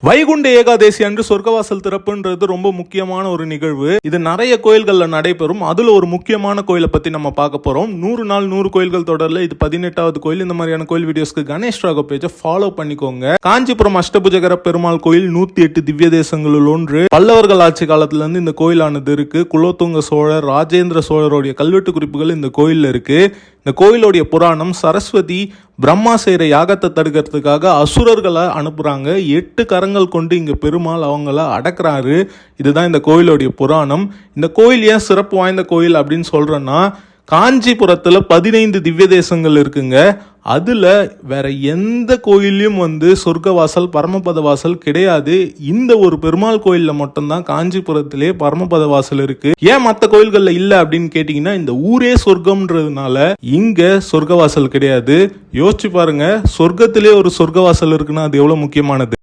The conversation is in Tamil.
வைகுண்ட ஏகாதேசி அன்று சொர்க்கவாசல் திறப்புன்றது ரொம்ப முக்கியமான ஒரு நிகழ்வு. இது நிறைய கோயில்கள்ல நடைபெறும். அதுல ஒரு முக்கியமான கோயிலை பத்தி நம்ம பார்க்க போறோம். 100 நாள் 100 கோயில்கள் தொடர்ல இது 18வது கோயில். இந்த மாதிரியான கோயில் வீடியோஸ்க்கு கணேஷ் ராகோ பேஜை ஃபாலோ பண்ணிக்கோங்க. காஞ்சிபுரம் அஷ்டபுஜகர பெருமாள் கோயில் 108 திவ்ய தேசங்களுள் ஒன்று. பல்லவர்கள் ஆட்சி காலத்துல இருந்து இந்த கோயிலானது இருக்கு. குலோத்துங்க சோழர், ராஜேந்திர சோழருடைய கல்வெட்டு குறிப்புகள் இந்த கோயில்ல இருக்கு. இந்த கோயிலுடைய புராணம் சரஸ்வதி பிரம்மா செய்கிற யாகத்தை தடுக்கிறதுக்காக அசுரர்களை அனுப்புகிறாங்க. 8 கரங்கள் கொண்டு இங்கே பெருமாள் அவங்கள அடக்குறாரு. இதுதான் இந்த கோயிலுடைய புராணம். இந்த கோயில் ஏன் சிறப்பு வாய்ந்த கோயில் அப்படின்னு சொல்கிறேன்னா, காஞ்சிபுரத்தில் 15 திவ்ய தேசங்கள் இருக்குங்க. அதில் வேற எந்த கோயிலையும் சொர்க்கவாசல் பரமபத வாசல் கிடையாது. இந்த ஒரு பெருமாள் கோயிலில் மட்டும்தான் காஞ்சிபுரத்திலே பரமபத வாசல் இருக்கு. ஏன் மற்ற கோயில்களில் இல்லை அப்படின்னு கேட்டிங்கன்னா, இந்த ஊரே சொர்க்கம்ன்றதுனால இங்கே சொர்க்கவாசல் கிடையாது. யோசிச்சு பாருங்க, சொர்க்கத்திலே ஒரு சொர்க்கவாசல் இருக்குன்னா அது எவ்வளோ முக்கியமானது.